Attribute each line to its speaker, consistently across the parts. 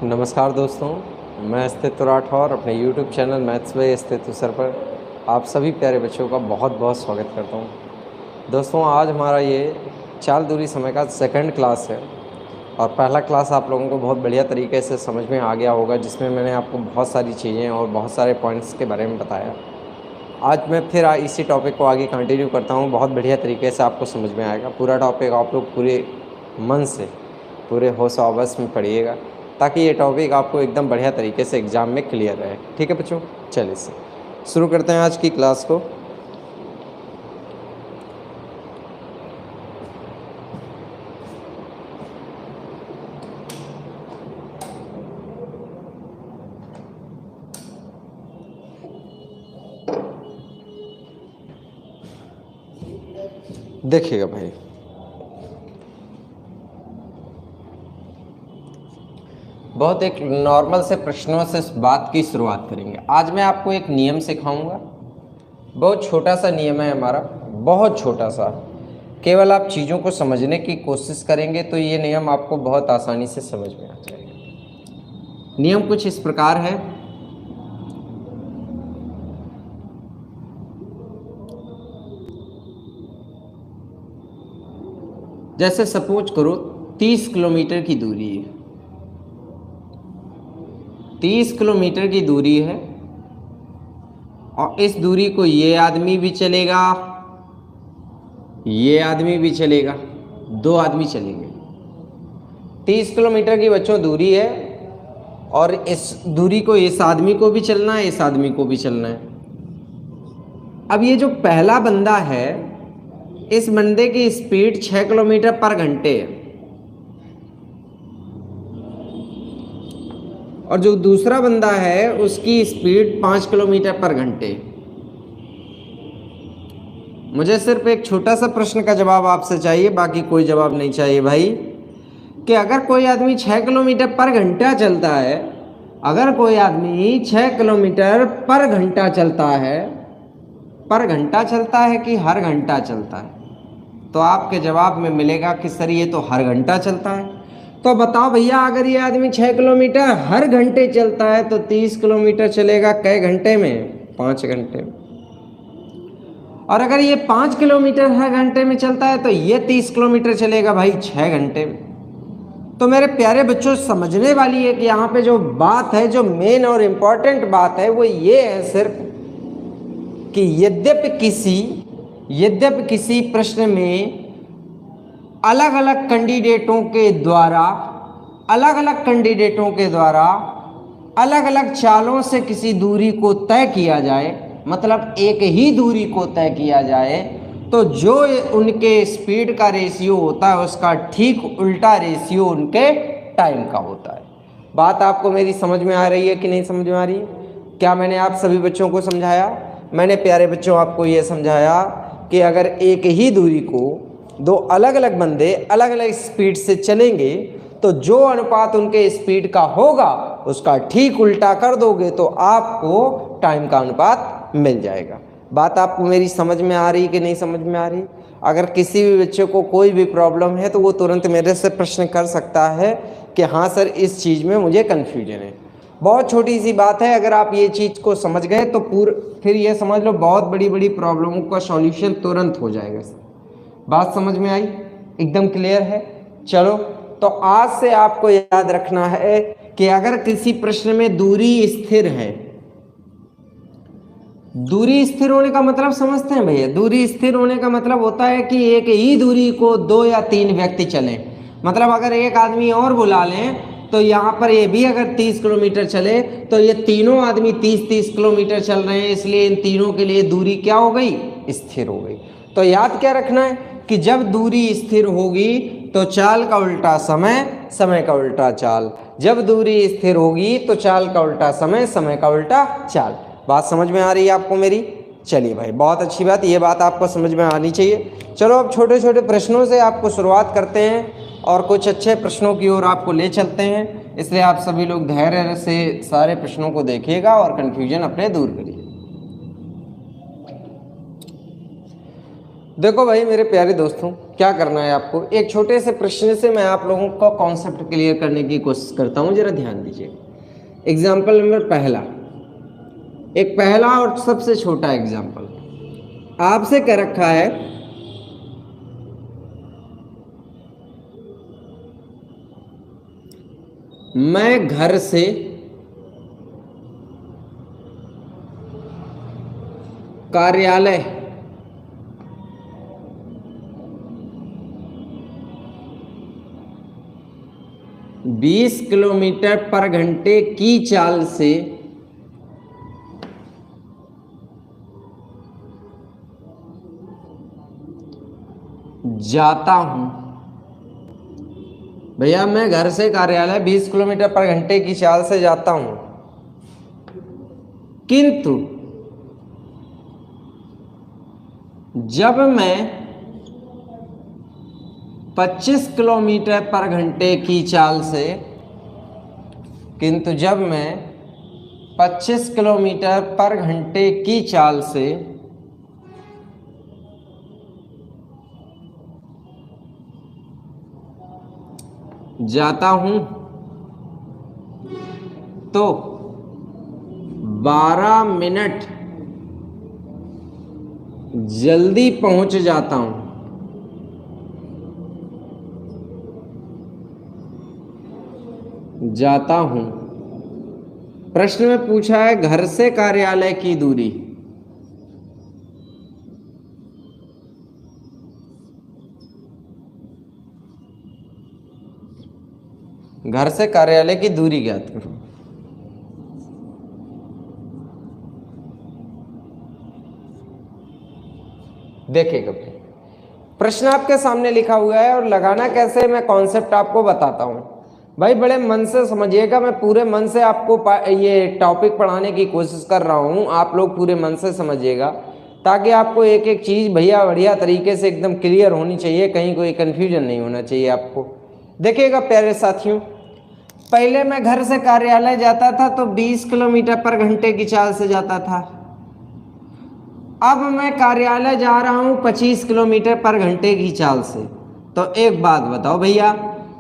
Speaker 1: नमस्कार दोस्तों, मैं अस्तित्व राठौर अपने YouTube चैनल मैथ्स बाय अस्तित्व सर पर आप सभी प्यारे बच्चों का बहुत बहुत स्वागत करता हूं। दोस्तों, आज हमारा ये चाल दूरी समय का सेकंड क्लास है और पहला क्लास आप लोगों को बहुत बढ़िया तरीके से समझ में आ गया होगा, जिसमें मैंने आपको बहुत सारी चीज़ें और बहुत सारे पॉइंट्स के बारे में बताया। आज मैं फिर इसी टॉपिक को आगे कंटिन्यू करता हूँ। बहुत बढ़िया तरीके से आपको समझ में आएगा। पूरा टॉपिक आप लोग पूरे मन से, पूरे होश हवस में पढ़िएगा, ताकि ये टॉपिक आपको एकदम बढ़िया तरीके से एग्ज़ाम में क्लियर रहे। ठीक है बच्चों, चलिए से शुरू करते हैं आज की क्लास को। देखिएगा भाई, बहुत एक नॉर्मल से प्रश्नों से बात की शुरुआत करेंगे। आज मैं आपको एक नियम सिखाऊंगा। बहुत छोटा सा नियम है हमारा, बहुत छोटा सा। केवल आप चीज़ों को समझने की कोशिश करेंगे तो ये नियम आपको बहुत आसानी से समझ में आ जाएगा। नियम कुछ इस प्रकार है। जैसे सपोज करो 30 किलोमीटर की दूरी है, 30 किलोमीटर की दूरी है और इस दूरी को ये आदमी भी चलेगा, ये आदमी भी चलेगा, दो आदमी चलेंगे। 30 किलोमीटर की बच्चों दूरी है और इस दूरी को इस आदमी को भी चलना है, इस आदमी को भी चलना है। अब ये जो पहला बंदा है, इस बंदे की स्पीड 6 किलोमीटर पर घंटे है और जो दूसरा बंदा है उसकी स्पीड 5 किलोमीटर पर घंटे। मुझे सिर्फ एक छोटा सा प्रश्न का जवाब आपसे चाहिए, बाकी कोई जवाब नहीं चाहिए भाई, कि अगर कोई आदमी 6 किलोमीटर पर घंटा चलता है, अगर कोई आदमी 6 किलोमीटर पर घंटा चलता है, पर घंटा चलता है कि हर घंटा चलता है, तो आपके जवाब में मिलेगा कि सर ये तो हर घंटा चलता है। तो बताओ भैया, अगर ये आदमी 6 किलोमीटर हर घंटे चलता है तो 30 किलोमीटर चलेगा कै घंटे में? 5 घंटे में। और अगर ये 5 किलोमीटर हर घंटे में चलता है तो ये 30 किलोमीटर चलेगा भाई 6 घंटे में। तो मेरे प्यारे बच्चों, समझने वाली है कि यहाँ पे जो बात है, जो मेन और इम्पॉर्टेंट बात है, वो ये है सिर्फ कि यद्यपि किसी प्रश्न में अलग अलग कैंडिडेटों के द्वारा अलग अलग चालों से किसी दूरी को तय किया जाए, मतलब एक ही दूरी को तय किया जाए, तो जो उनके स्पीड का रेशियो होता है उसका ठीक उल्टा रेशियो उनके टाइम का होता है। बात आपको मेरी समझ में आ रही है कि नहीं समझ में आ रही है? क्या मैंने आप सभी बच्चों को समझाया? मैंने प्यारे बच्चों आपको ये समझाया कि अगर एक ही दूरी को दो अलग अलग बंदे अलग अलग स्पीड से चलेंगे तो जो अनुपात उनके स्पीड का होगा उसका ठीक उल्टा कर दोगे तो आपको टाइम का अनुपात मिल जाएगा। बात आपको मेरी समझ में आ रही कि नहीं समझ में आ रही? अगर किसी भी बच्चे को कोई भी प्रॉब्लम है तो वो तुरंत मेरे से प्रश्न कर सकता है कि हाँ सर, इस चीज़ में मुझे कन्फ्यूजन है। बहुत छोटी सी बात है, अगर आप ये चीज़ को समझ गए तो फिर ये समझ लो बहुत बड़ी बड़ी प्रॉब्लमों का सॉल्यूशन तुरंत हो जाएगा। बात समझ में आई? एकदम क्लियर है? चलो, तो आज से आपको याद रखना है कि अगर किसी प्रश्न में दूरी स्थिर है, दूरी स्थिर होने का मतलब समझते हैं भैया? दूरी स्थिर होने का मतलब होता है कि एक ही दूरी को 2 या 3 व्यक्ति चलें। मतलब अगर एक आदमी और बुला लें तो यहाँ पर ये भी अगर 30 किलोमीटर चले तो ये तीनों आदमी 30-30 किलोमीटर चल रहे हैं, इसलिए इन तीनों के लिए दूरी क्या हो गई? स्थिर हो गई। तो याद क्या रखना है कि जब दूरी स्थिर होगी तो चाल का उल्टा समय, समय का उल्टा चाल। जब दूरी स्थिर होगी तो चाल का उल्टा समय, समय का उल्टा चाल। बात समझ में आ रही है आपको मेरी? चलिए भाई, बहुत अच्छी बात, ये बात आपको समझ में आनी चाहिए। चलो अब छोटे छोटे प्रश्नों से आपको शुरुआत करते हैं और कुछ अच्छे प्रश्नों की ओर आपको ले चलते हैं, इसलिए आप सभी लोग धैर्य से सारे प्रश्नों को देखिएगा और कन्फ्यूजन अपने दूर करिए। देखो भाई मेरे प्यारे दोस्तों, क्या करना है आपको, एक छोटे से प्रश्न से मैं आप लोगों का कॉन्सेप्ट क्लियर करने की कोशिश करता हूं, जरा ध्यान दीजिए। एग्जाम्पल नंबर पहला, एक पहला और सबसे छोटा एग्जाम्पल आपसे कह रखा है, मैं घर से कार्यालय 20 किलोमीटर पर घंटे की चाल से जाता हूं। भैया मैं घर से कार्यालय 20 किलोमीटर पर घंटे की चाल से जाता हूं, किंतु जब मैं 25 किलोमीटर पर घंटे की चाल से, किंतु जब मैं 25 किलोमीटर पर घंटे की चाल से जाता हूं तो 12 मिनट जल्दी पहुंच जाता हूं। प्रश्न में पूछा है घर से कार्यालय की दूरी, घर से कार्यालय की दूरी ज्ञात करो। देखिएगा प्रश्न आपके सामने लिखा हुआ है और लगाना कैसे, मैं कॉन्सेप्ट आपको बताता हूं। भाई बड़े मन से समझिएगा, मैं पूरे मन से आपको ये टॉपिक पढ़ाने की कोशिश कर रहा हूं, आप लोग पूरे मन से समझिएगा ताकि आपको एक एक चीज भैया बढ़िया तरीके से एकदम क्लियर होनी चाहिए, कहीं कोई कंफ्यूजन नहीं होना चाहिए आपको। देखिएगा प्यारे साथियों, पहले मैं घर से कार्यालय जाता था तो 20 किलोमीटर पर घंटे की चाल से जाता था। अब मैं कार्यालय जा रहा हूं 25 किलोमीटर पर घंटे की चाल से। तो एक बात बताओ भैया,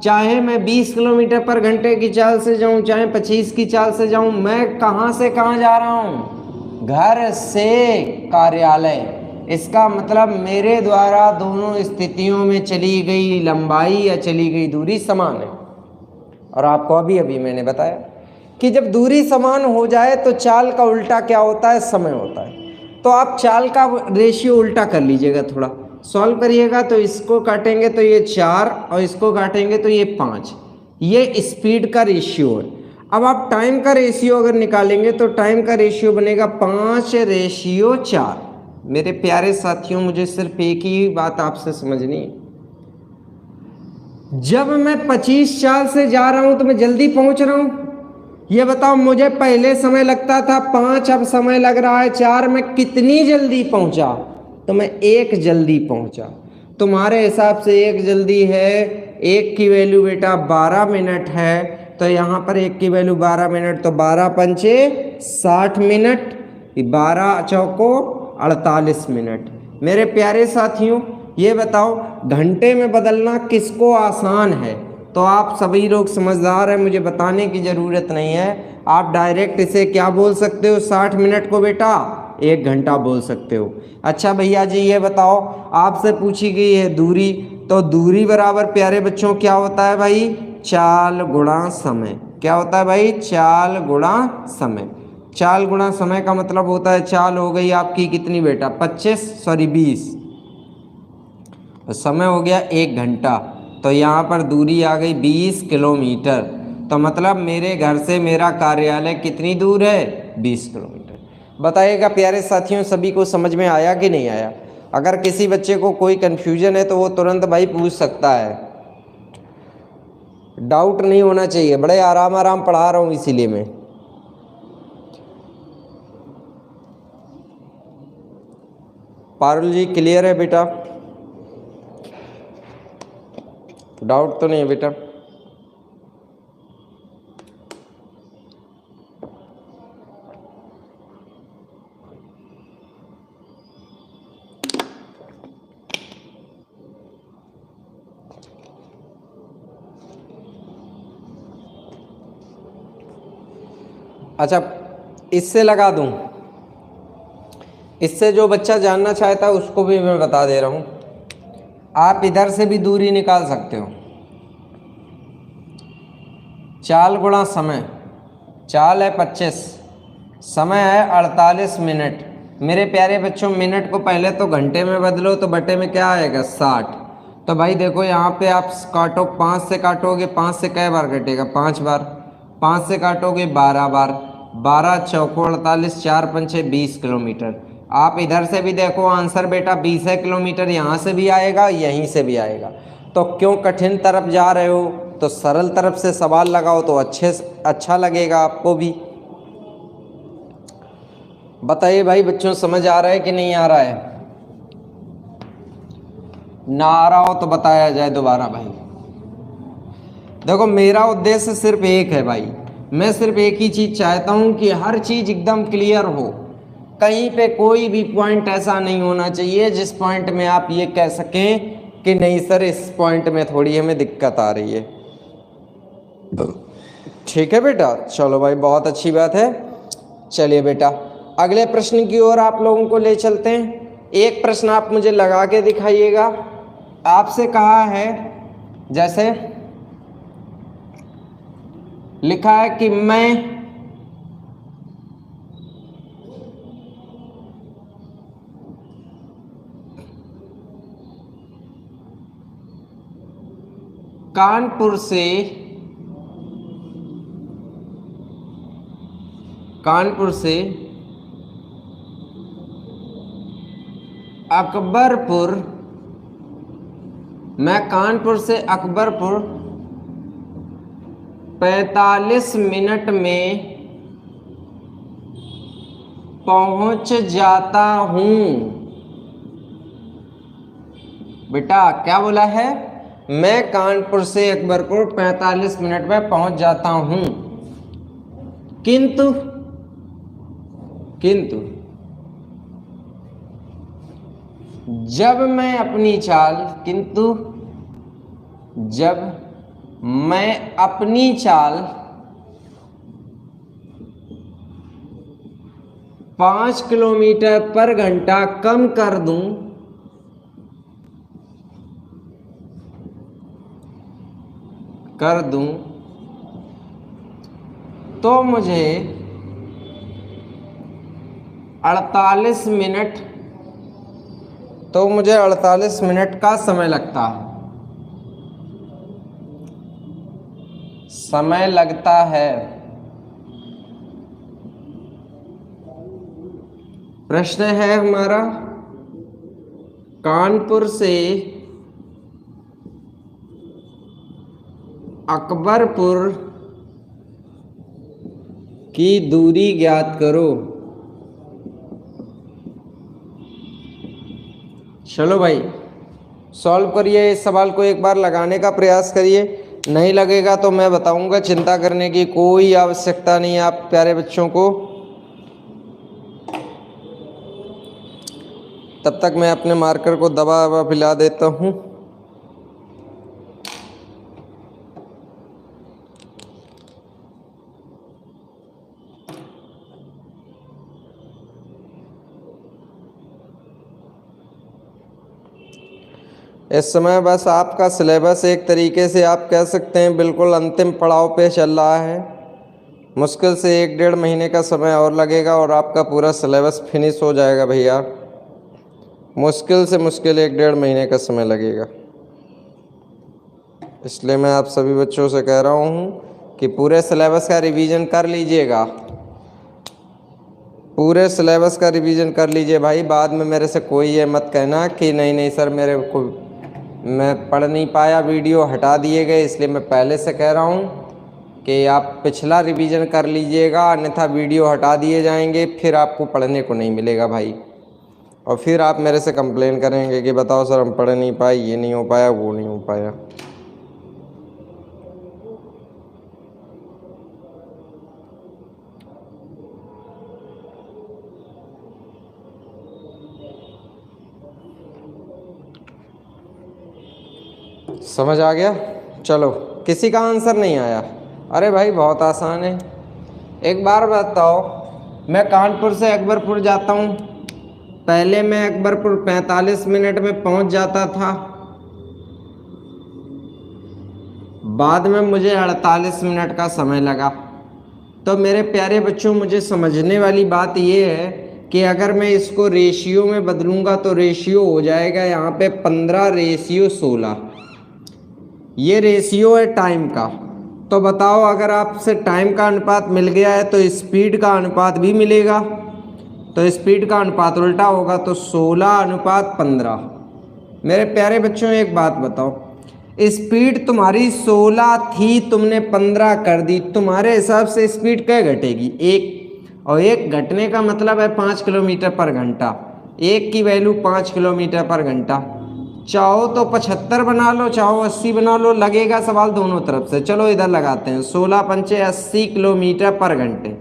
Speaker 1: चाहे मैं 20 किलोमीटर पर घंटे की चाल से जाऊं चाहे 25 की चाल से जाऊं, मैं कहां से कहां जा रहा हूं? घर से कार्यालय। इसका मतलब मेरे द्वारा दोनों स्थितियों में चली गई लंबाई या चली गई दूरी समान है। और आपको अभी अभी मैंने बताया कि जब दूरी समान हो जाए तो चाल का उल्टा क्या होता है? समय होता है। तो आप चाल का रेशियो उल्टा कर लीजिएगा, थोड़ा सॉल्व करिएगा। तो इसको काटेंगे तो ये 4 और इसको काटेंगे तो ये 5। ये स्पीड का रेशियो है। अब आप टाइम का रेशियो अगर निकालेंगे तो टाइम का रेशियो बनेगा 5:4। मेरे प्यारे साथियों, मुझे सिर्फ एक ही बात आपसे समझनी है, जब मैं 25 चाल से जा रहा हूं तो मैं जल्दी पहुंच रहा हूं। ये बताओ, मुझे पहले समय लगता था 5, अब समय लग रहा है 4, मैं कितनी जल्दी पहुंचा? तो मैं 1 जल्दी पहुंचा। तुम्हारे हिसाब से 1 जल्दी है, 1 की वैल्यू बेटा 12 मिनट है। तो यहां पर 1 की वैल्यू 12 मिनट, तो 12 पंचे 60 मिनट, 12 चौको 48 मिनट। मेरे प्यारे साथियों, ये बताओ घंटे में बदलना किसको आसान है? तो आप सभी लोग समझदार हैं, मुझे बताने की ज़रूरत नहीं है। आप डायरेक्ट इसे क्या बोल सकते हो? 60 मिनट को बेटा 1 घंटा बोल सकते हो। अच्छा भैया जी ये बताओ, आपसे पूछी गई है दूरी, तो दूरी बराबर प्यारे बच्चों क्या होता है भाई? चाल गुणा समय। क्या होता है भाई? चाल गुणा समय। चाल गुणा समय का मतलब होता है, चाल हो गई आपकी कितनी बेटा? 20, समय हो गया 1 घंटा। तो यहाँ पर दूरी आ गई 20 किलोमीटर। तो मतलब मेरे घर से मेरा कार्यालय कितनी दूर है? 20 किलोमीटर। बताइएगा प्यारे साथियों, सभी को समझ में आया कि नहीं आया? अगर किसी बच्चे को कोई कन्फ्यूजन है तो वो तुरंत भाई पूछ सकता है, डाउट नहीं होना चाहिए। बड़े आराम आराम पढ़ा रहा हूँ इसीलिए मैं। पारुल जी क्लियर है बेटा? डाउट तो नहीं है बेटा? अच्छा, इससे लगा दूं, इससे जो बच्चा जानना चाहता है उसको भी मैं बता दे रहा हूं। आप इधर से भी दूरी निकाल सकते हो। चाल गुणा समय, चाल है 25, समय है 48 मिनट। मेरे प्यारे बच्चों, मिनट को पहले तो घंटे में बदलो तो बटे में क्या आएगा 60। तो भाई देखो यहाँ पे आप काटो, 5 से काटोगे, 5 से कै बार कटेगा 5 बार, 5 से काटोगे 12 बार, 12 चौको 48, 4 पंचे 20 किलोमीटर। आप इधर से भी देखो आंसर बेटा 20 है किलोमीटर, यहाँ से भी आएगा यहीं से भी आएगा। तो क्यों कठिन तरफ जा रहे हो, तो सरल तरफ से सवाल लगाओ तो अच्छा लगेगा आपको भी। बताइए भाई बच्चों, समझ आ रहा है कि नहीं आ रहा है? ना आ रहा हो तो बताया जाए दोबारा भाई। देखो मेरा उद्देश्य सिर्फ एक है भाई, मैं सिर्फ एक ही चीज चाहता हूं कि हर चीज एकदम क्लियर हो। कहीं पे कोई भी पॉइंट ऐसा नहीं होना चाहिए जिस पॉइंट में आप ये कह सकें कि नहीं सर इस पॉइंट में थोड़ी हमें दिक्कत आ रही है। ठीक है बेटा, चलो भाई बहुत अच्छी बात है। चलिए बेटा अगले प्रश्न की ओर आप लोगों को ले चलते हैं। एक प्रश्न आप मुझे लगा के दिखाइएगा। आपसे कहा है, जैसे लिखा है कि मैं कानपुर से अकबरपुर, मैं कानपुर से अकबरपुर 45 मिनट में पहुंच जाता हूं। बेटा क्या बोला है? मैं कानपुर से अकबरपुर 45 मिनट में पहुंच जाता हूं, किंतु जब मैं अपनी चाल, किंतु जब मैं अपनी चाल 5 किलोमीटर पर घंटा कम कर दूं तो मुझे 48 मिनट का समय लगता है। प्रश्न है हमारा, कानपुर से अकबरपुर की दूरी ज्ञात करो। चलो भाई सॉल्व करिए इस सवाल को, एक बार लगाने का प्रयास करिए। नहीं लगेगा तो मैं बताऊंगा, चिंता करने की कोई आवश्यकता नहीं है आप प्यारे बच्चों को। तब तक मैं अपने मार्कर को दवा पिला देता हूं। इस समय बस आपका सिलेबस एक तरीके से आप कह सकते हैं बिल्कुल अंतिम पड़ाव पे चल रहा है। मुश्किल से 1-1.5 महीने का समय और लगेगा और आपका पूरा सिलेबस फिनिश हो जाएगा भैया। मुश्किल से मुश्किल 1-1.5 महीने का समय लगेगा। इसलिए मैं आप सभी बच्चों से कह रहा हूँ कि पूरे सिलेबस का रिवीजन कर लीजिएगा, पूरे सिलेबस का रिवीजन कर लीजिए भाई। बाद में मेरे से कोई ये मत कहना कि नहीं सर मेरे को मैं पढ़ नहीं पाया, वीडियो हटा दिए गए। इसलिए मैं पहले से कह रहा हूँ कि आप पिछला रिवीजन कर लीजिएगा, अन्यथा वीडियो हटा दिए जाएंगे, फिर आपको पढ़ने को नहीं मिलेगा भाई। और फिर आप मेरे से कंप्लेन करेंगे कि बताओ सर हम पढ़ नहीं पाए, ये नहीं हो पाया, वो नहीं हो पाया। समझ आ गया? चलो किसी का आंसर नहीं आया? अरे भाई बहुत आसान है। एक बार बताओ, मैं कानपुर से अकबरपुर जाता हूँ, पहले मैं अकबरपुर 45 मिनट में पहुँच जाता था, बाद में मुझे 48 मिनट का समय लगा। तो मेरे प्यारे बच्चों, मुझे समझने वाली बात ये है कि अगर मैं इसको रेशियो में बदलूँगा तो रेशियो हो जाएगा यहाँ पे 15:16। ये रेशियो है टाइम का। तो बताओ, अगर आपसे टाइम का अनुपात मिल गया है तो स्पीड का अनुपात भी मिलेगा, तो स्पीड का अनुपात उल्टा होगा, तो 16:15। मेरे प्यारे बच्चों, एक बात बताओ, स्पीड तुम्हारी 16 थी, तुमने 15 कर दी, तुम्हारे हिसाब से स्पीड क्या घटेगी? 1। और 1 घटने का मतलब है 5 किलोमीटर पर घंटा। 1 की वैल्यू 5 किलोमीटर पर घंटा। चाहो तो 75 बना लो, चाहो 80 बना लो, लगेगा सवाल दोनों तरफ से। चलो इधर लगाते हैं, 16 पंचे 80 किलोमीटर पर घंटे।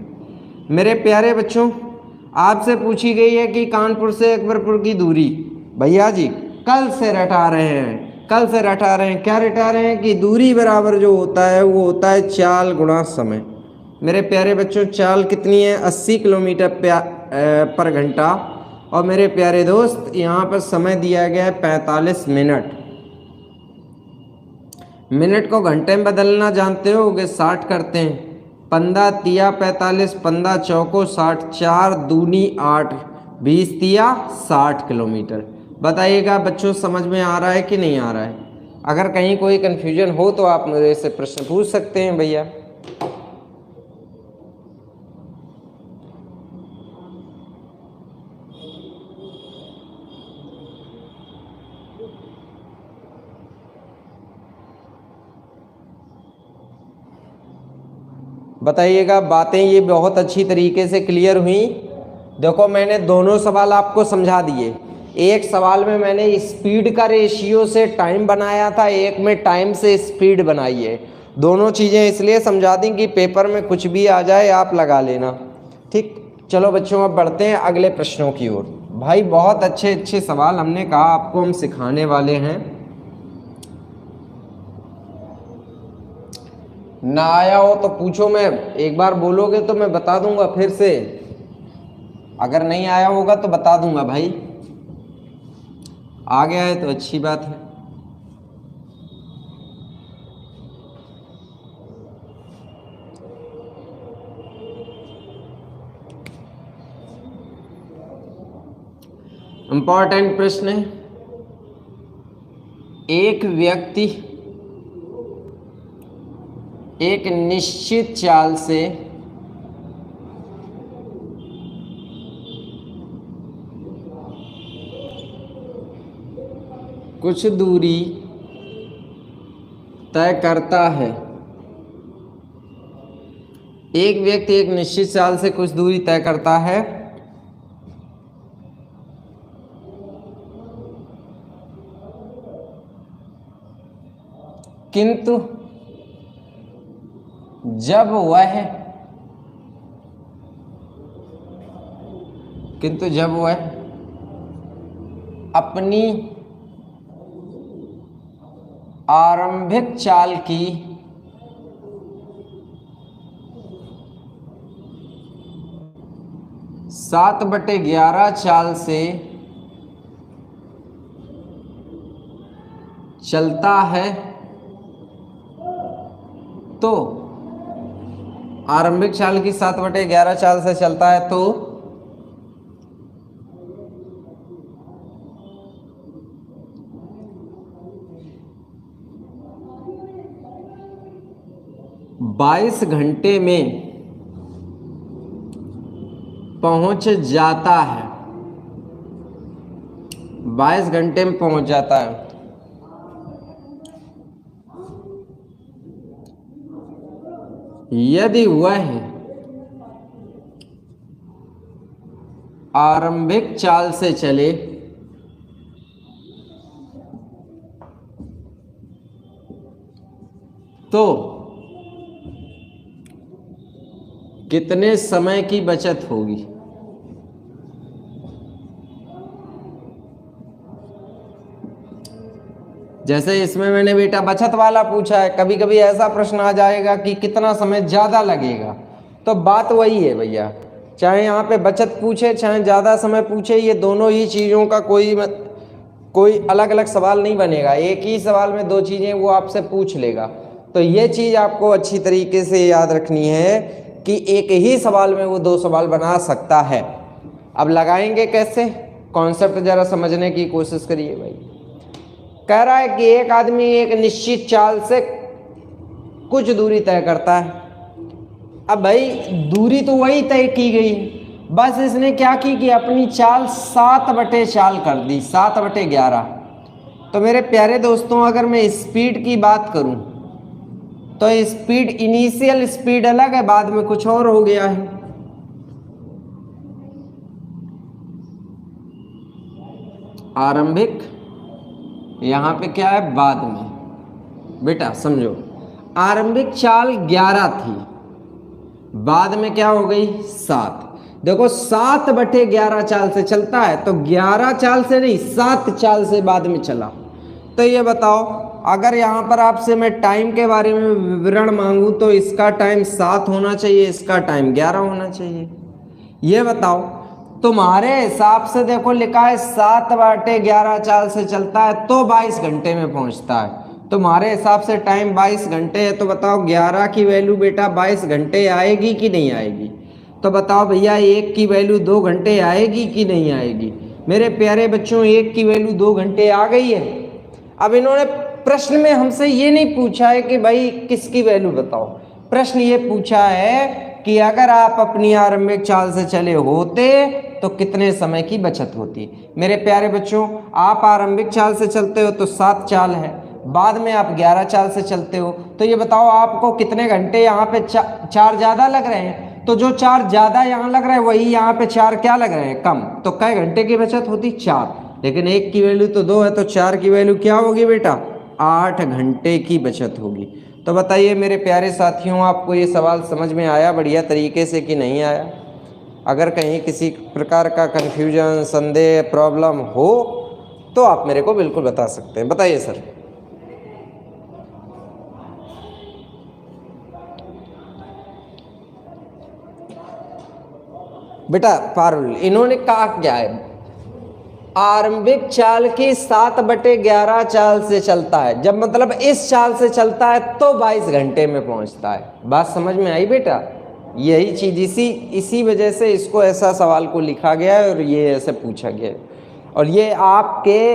Speaker 1: मेरे प्यारे बच्चों, आपसे पूछी गई है कि कानपुर से अकबरपुर की दूरी। भैया जी कल से रटा रहे हैं, कल से रटा रहे हैं। क्या रटा रहे हैं कि दूरी बराबर जो होता है वो होता है चाल गुणा समय। मेरे प्यारे बच्चों, चाल कितनी है? 80 किलोमीटर पर घंटा। और मेरे प्यारे दोस्त, यहाँ पर समय दिया गया है 45 मिनट। मिनट को घंटे में बदलना जानते होगे, 60 करते हैं। 15 तिया 45, 15 चौको 60, 4 दूनी 8, 20 तिया 60 किलोमीटर। बताइएगा बच्चों, समझ में आ रहा है कि नहीं आ रहा है? अगर कहीं कोई कन्फ्यूजन हो तो आप मेरे से प्रश्न पूछ सकते हैं भैया। बताइएगा, बातें ये बहुत अच्छी तरीके से क्लियर हुई? देखो, मैंने दोनों सवाल आपको समझा दिए। एक सवाल में मैंने स्पीड का रेशियो से टाइम बनाया था, एक में टाइम से स्पीड बनाई है। दोनों चीज़ें इसलिए समझा दी कि पेपर में कुछ भी आ जाए आप लगा लेना। ठीक, चलो बच्चों, अब बढ़ते हैं अगले प्रश्नों की ओर। भाई बहुत अच्छे अच्छे सवाल हमने कहा आपको हम सिखाने वाले हैं। ना आया हो तो पूछो, मैं एक बार बोलोगे तो मैं बता दूंगा फिर से। अगर नहीं आया होगा तो बता दूंगा भाई, आ गया है तो अच्छी बात है। इंपॉर्टेंट प्रश्न है। एक व्यक्ति एक निश्चित चाल से कुछ दूरी तय करता है। एक व्यक्ति एक निश्चित चाल से कुछ दूरी तय करता है, किंतु जब वह अपनी आरंभिक चाल की सात बटे 11 चाल से चलता है तो आरंभिक चाल की 7/11 चाल से चलता है तो बाईस घंटे में पहुंच जाता है। 22 घंटे में पहुंच जाता है। यदि वह आरंभिक चाल से चले तो कितने समय की बचत होगी? जैसे इसमें मैंने बेटा बचत वाला पूछा है, कभी कभी ऐसा प्रश्न आ जाएगा कि कितना समय ज़्यादा लगेगा, तो बात वही है भैया, चाहे यहाँ पे बचत पूछे चाहे ज़्यादा समय पूछे, ये दोनों ही चीज़ों का कोई अलग अलग सवाल नहीं बनेगा, एक ही सवाल में दो चीज़ें वो आपसे पूछ लेगा। तो ये चीज़ आपको अच्छी तरीके से याद रखनी है कि एक ही सवाल में वो दो सवाल बना सकता है। अब लगाएंगे कैसे, कॉन्सेप्ट ज़रा समझने की कोशिश करिए भाई। कह रहा है कि एक आदमी एक निश्चित चाल से कुछ दूरी तय करता है। अब भाई दूरी तो वही तय की गई, बस इसने क्या की कि अपनी चाल 7/4 कर दी, 7/11। तो मेरे प्यारे दोस्तों, अगर मैं स्पीड की बात करूं तो स्पीड, इनिशियल स्पीड अलग है, बाद में कुछ और हो गया है। आरंभिक यहां पे क्या है, बाद में। बेटा समझो, आरंभिक चाल 11 थी, बाद में क्या हो गई 7। देखो 7/11 चाल से चलता है, तो 11 चाल से नहीं 7 चाल से बाद में चला। तो ये बताओ, अगर यहाँ पर आपसे मैं टाइम के बारे में विवरण मांगू तो इसका टाइम 7 होना चाहिए, इसका टाइम 11 होना चाहिए। ये बताओ तुम्हारे हिसाब से, देखो लिखा है 7/11 चाल से चलता है तो 22 घंटे में पहुंचता है। तुम्हारे हिसाब से टाइम 22 घंटे है, तो बताओ 11 की वैल्यू बेटा 22 घंटे आएगी कि नहीं आएगी? तो बताओ भैया 1 की वैल्यू 2 घंटे आएगी कि नहीं आएगी? मेरे प्यारे बच्चों 1 की वैल्यू 2 घंटे आ गई है। अब इन्होंने प्रश्न में हमसे ये नहीं पूछा है कि भाई किसकी वैल्यू बताओ, प्रश्न ये पूछा है कि अगर आप अपनी आरंभिक चाल से चले होते तो कितने समय की बचत होती। मेरे प्यारे बच्चों, आप आरंभिक चाल से चलते हो तो 7 चाल है, बाद में आप 11 चाल से चलते हो, तो ये बताओ आपको कितने घंटे यहाँ पे 4 ज़्यादा लग रहे हैं। तो जो 4 ज़्यादा यहाँ लग रहे हैं वही यहाँ पे 4 क्या लग रहे हैं, कम। तो कै घंटे की बचत होती 4, लेकिन 1 की वैल्यू तो 2 है, तो 4 की वैल्यू क्या होगी बेटा, 8 घंटे की बचत होगी। तो बताइए मेरे प्यारे साथियों, आपको ये सवाल समझ में आया बढ़िया तरीके से कि नहीं आया? अगर कहीं किसी प्रकार का कन्फ्यूजन, संदेह, प्रॉब्लम हो तो आप मेरे को बिल्कुल बता सकते हैं। बताइए सर। बेटा पारुल, इन्होंने कहा क्या है, आरंभिक चाल की 7/11 चाल से चलता है, जब मतलब इस चाल से चलता है तो 22 घंटे में पहुंचता है। बात समझ में आई बेटा? यही चीज इसी वजह से इसको ऐसा सवाल को लिखा गया है और ये ऐसे पूछा गया है। और ये आपके,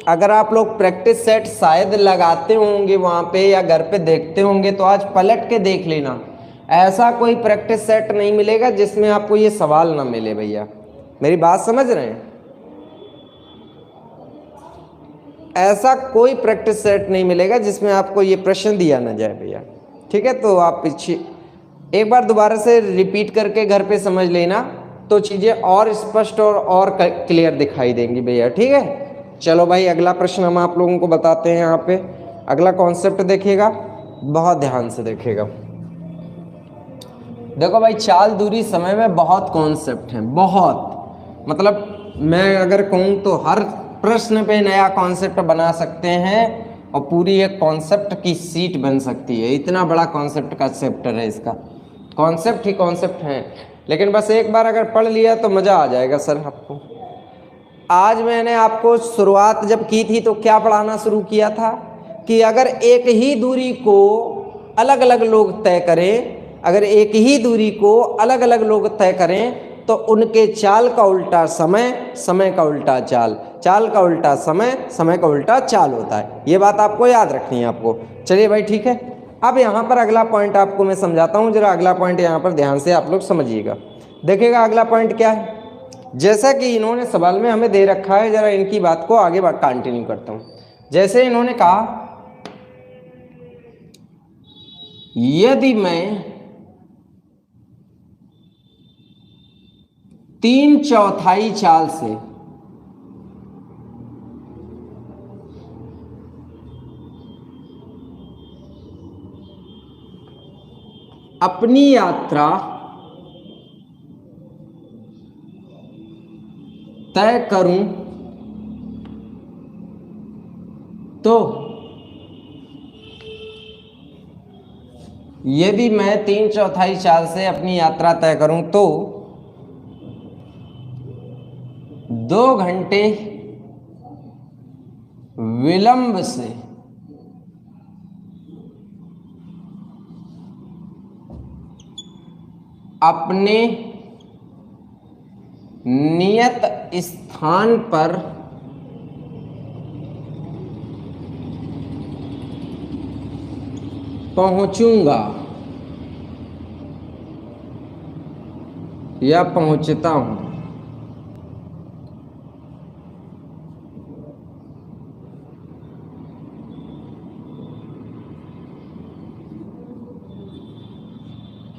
Speaker 1: अगर आप लोग प्रैक्टिस सेट शायद लगाते होंगे वहाँ पे या घर पे देखते होंगे तो आज पलट के देख लेना, ऐसा कोई प्रैक्टिस सेट नहीं मिलेगा जिसमें आपको ये सवाल ना मिले। भैया मेरी बात समझ रहे हैं? ऐसा कोई प्रैक्टिस सेट नहीं मिलेगा जिसमें आपको ये प्रश्न दिया ना जाए भैया। ठीक है, तो आप पीछे एक बार दोबारा से रिपीट करके घर पे समझ लेना, तो चीज़ें और स्पष्ट और क्लियर दिखाई देंगी भैया। ठीक है, चलो भाई अगला प्रश्न हम आप लोगों को बताते हैं। यहाँ पे अगला कॉन्सेप्ट देखिएगा, बहुत ध्यान से देखिएगा। देखो भाई, चाल, दूरी, समय में बहुत कॉन्सेप्ट हैं, बहुत, मतलब मैं अगर कहूँ तो हर प्रश्न पे नया कॉन्सेप्ट बना सकते हैं और पूरी एक कॉन्सेप्ट की सीट बन सकती है। इतना बड़ा कॉन्सेप्ट का चैप्टर है, इसका कॉन्सेप्ट ही कॉन्सेप्ट है। लेकिन बस एक बार अगर पढ़ लिया तो मज़ा आ जाएगा सर आपको। आज मैंने आपको शुरुआत जब की थी तो क्या पढ़ाना शुरू किया था कि अगर एक ही दूरी को अलग अलग लोग तय करें, अगर एक ही दूरी को अलग अलग लोग तय करें तो उनके चाल का उल्टा समय, समय का उल्टा चाल, चाल का उल्टा समय, समय का उल्टा चाल होता है। ये बात आपको याद रखनी है आपको। चलिए भाई ठीक है, अब यहाँ पर अगला पॉइंट आपको मैं समझाता हूँ। जरा अगला पॉइंट यहाँ पर ध्यान से आप लोग समझिएगा। देखिएगा अगला पॉइंट क्या है। जैसा कि इन्होंने सवाल में हमें दे रखा है, जरा इनकी बात को आगे कंटिन्यू करता हूँ। जैसे इन्होंने कहा, यदि मैं 3/4 चाल से अपनी यात्रा तय करूं तो यदि मैं 3/4 चाल से अपनी यात्रा तय करूं तो 2 घंटे विलंब से अपने नियत स्थान पर पहुंचूंगा या पहुंचता हूं।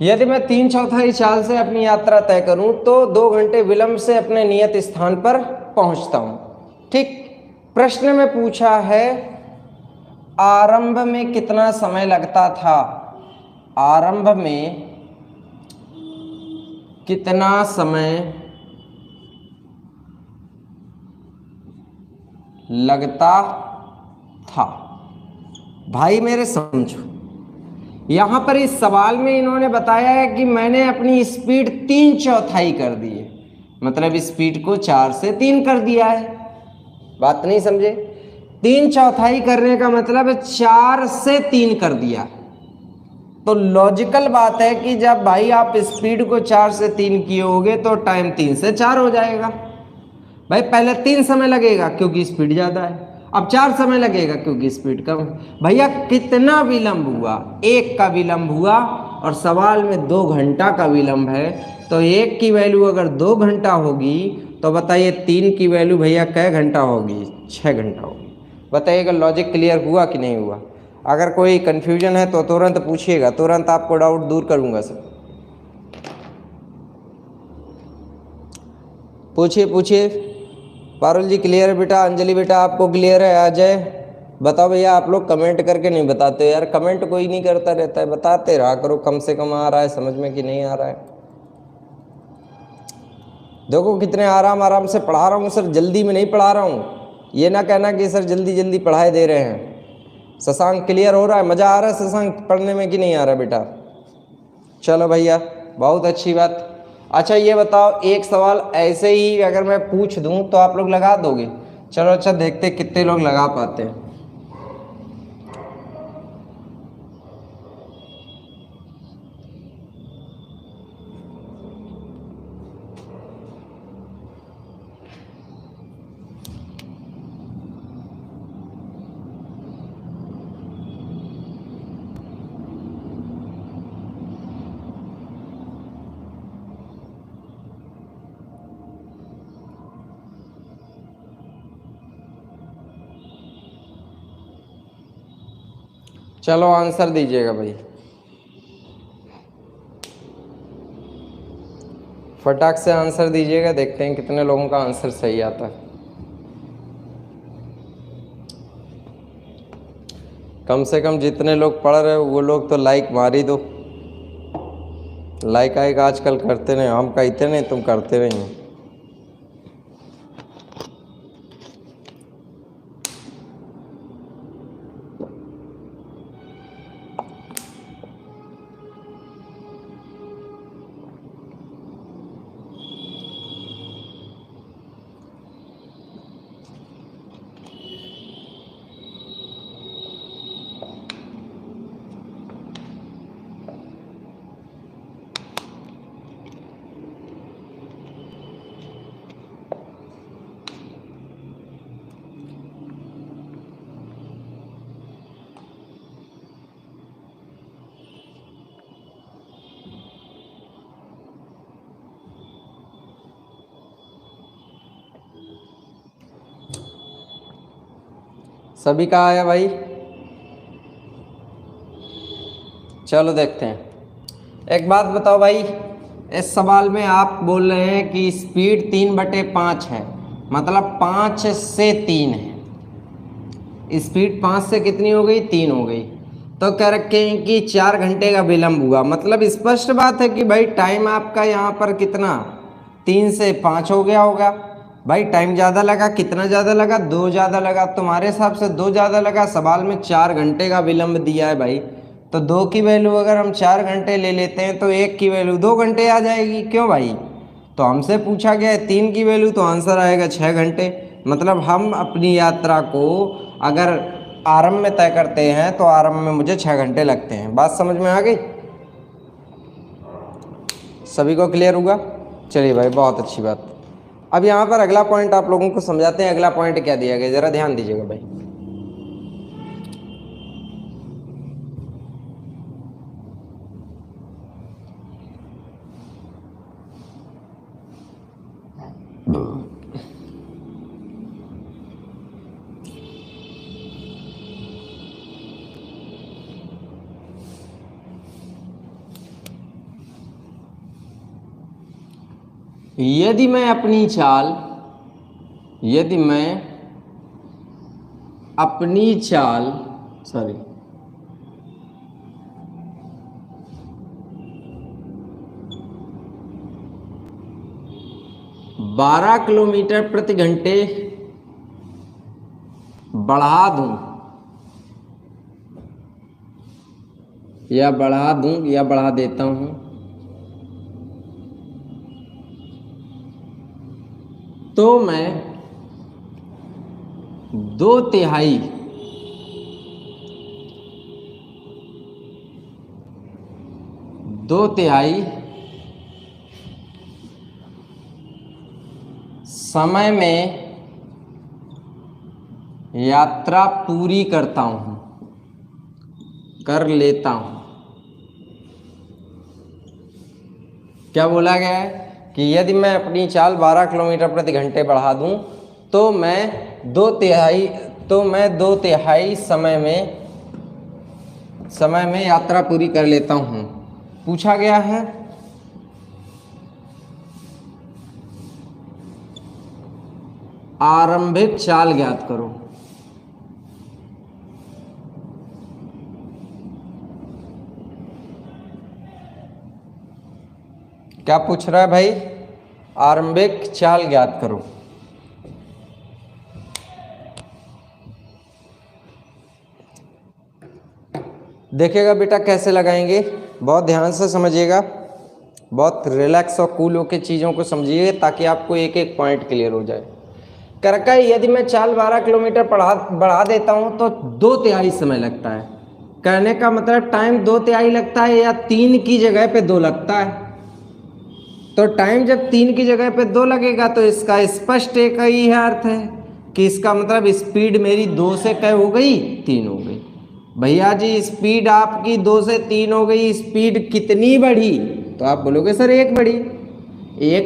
Speaker 1: यदि मैं 3/4 चाल से अपनी यात्रा तय करूं तो 2 घंटे विलंब से अपने नियत स्थान पर पहुंचता हूं। ठीक, प्रश्न में पूछा है आरंभ में कितना समय लगता था, आरंभ में कितना समय लगता था। भाई मेरे समझो, यहां पर इस सवाल में इन्होंने बताया है कि मैंने अपनी स्पीड 3/4 कर दी है, मतलब स्पीड को 4 से 3 कर दिया है। बात नहीं समझे? 3/4 करने का मतलब 4 से 3 कर दिया। तो लॉजिकल बात है कि जब भाई आप स्पीड को 4 से 3 किए होगे तो टाइम 3 से 4 हो जाएगा। भाई पहले 3 समय लगेगा क्योंकि स्पीड ज़्यादा है, अब 4 समय लगेगा क्योंकि स्पीड कम है। भैया कितना विलंब हुआ? 1 का विलंब हुआ, और सवाल में 2 घंटा का विलंब है। तो 1 की वैल्यू अगर 2 घंटा होगी तो बताइए 3 की वैल्यू भैया कै घंटा होगी? 6 घंटा होगी। बताइएगा लॉजिक क्लियर हुआ कि नहीं हुआ? अगर कोई कन्फ्यूजन है तो तुरंत पूछिएगा, तुरंत आपको डाउट दूर करूँगा सर। पूछिए पूछिए। पारुल जी क्लियर है बेटा, अंजलि बेटा आपको क्लियर है? अजय बताओ भैया, आप लोग कमेंट करके नहीं बताते यार, कमेंट कोई नहीं करता रहता है, बताते रहा करो, कम से कम आ रहा है समझ में कि नहीं आ रहा है। देखो कितने आराम आराम से पढ़ा रहा हूँ सर, जल्दी में नहीं पढ़ा रहा हूँ, ये ना कहना कि सर जल्दी जल्दी पढ़ाई दे रहे हैं। शशांक क्लियर हो रहा है? मज़ा आ रहा है शशांक पढ़ने में कि नहीं आ रहा बेटा? चलो भैया बहुत अच्छी बात। अच्छा ये बताओ, एक सवाल ऐसे ही अगर मैं पूछ दूं तो आप लोग लगा दोगे? चलो अच्छा देखते कितने लोग लगा पाते हैं। चलो आंसर दीजिएगा भाई, फटाक से आंसर दीजिएगा, देखते हैं कितने लोगों का आंसर सही आता है। कम से कम जितने लोग पढ़ रहे हो वो लोग तो लाइक मार ही दो। लाइक आएगा आजकल करते नहीं, हम कहते नहीं तुम करते नहीं। सभी का आया भाई? चलो देखते हैं। एक बात बताओ भाई, इस सवाल में आप बोल रहे हैं कि स्पीड 3/5 है, मतलब 5 से 3 है। स्पीड 5 से कितनी हो गई? 3 हो गई। तो कह रखे हैं कि 4 घंटे का विलंब हुआ, मतलब स्पष्ट बात है कि भाई टाइम आपका यहाँ पर कितना 3 से 5 हो गया होगा। भाई टाइम ज़्यादा लगा, कितना ज़्यादा लगा? 2 ज़्यादा लगा। तुम्हारे हिसाब से 2 ज़्यादा लगा, सवाल में 4 घंटे का विलंब दिया है भाई, तो 2 की वैल्यू अगर हम 4 घंटे ले लेते हैं तो 1 की वैल्यू 2 घंटे आ जाएगी, क्यों भाई? तो हमसे पूछा गया है 3 की वैल्यू, तो आंसर आएगा 6 घंटे। मतलब हम अपनी यात्रा को अगर आरंभ में तय करते हैं तो आरंभ में मुझे 6 घंटे लगते हैं। बात समझ में आ गई? सभी को क्लियर हुआ? चलिए भाई, बहुत अच्छी बात। अब यहाँ पर अगला पॉइंट आप लोगों को समझाते हैं। अगला पॉइंट क्या दिया गया, जरा ध्यान दीजिएगा भाई। यदि मैं अपनी चाल 12 किलोमीटर प्रति घंटे बढ़ा दूं या बढ़ा देता हूं, तो मैं 2/3 समय में यात्रा पूरी कर लेता हूं। क्या बोला गया है कि यदि मैं अपनी चाल 12 किलोमीटर प्रति घंटे बढ़ा दूं तो मैं 2/3 समय में यात्रा पूरी कर लेता हूं। पूछा गया है आरंभिक चाल ज्ञात करो। क्या पूछ रहा है भाई? आरंभिक चाल ज्ञात करो। देखिएगा बेटा कैसे लगाएंगे, बहुत ध्यान से समझिएगा, बहुत रिलैक्स और कूल होकर चीज़ों को समझिए ताकि आपको एक एक पॉइंट क्लियर हो जाए। करका यदि मैं चाल 12 किलोमीटर बढ़ा देता हूं तो 2/3 समय लगता है। कहने का मतलब टाइम 2/3 लगता है या 3 की जगह पे 2 लगता है। तो टाइम जब 3 की जगह पे 2 लगेगा तो इसका स्पष्ट एक ही है अर्थ है कि इसका मतलब स्पीड मेरी 2 से क्या हो गई, 3 हो गई। भैया जी स्पीड आपकी 2 से 3 हो गई, स्पीड कितनी बढ़ी? तो आप बोलोगे सर 1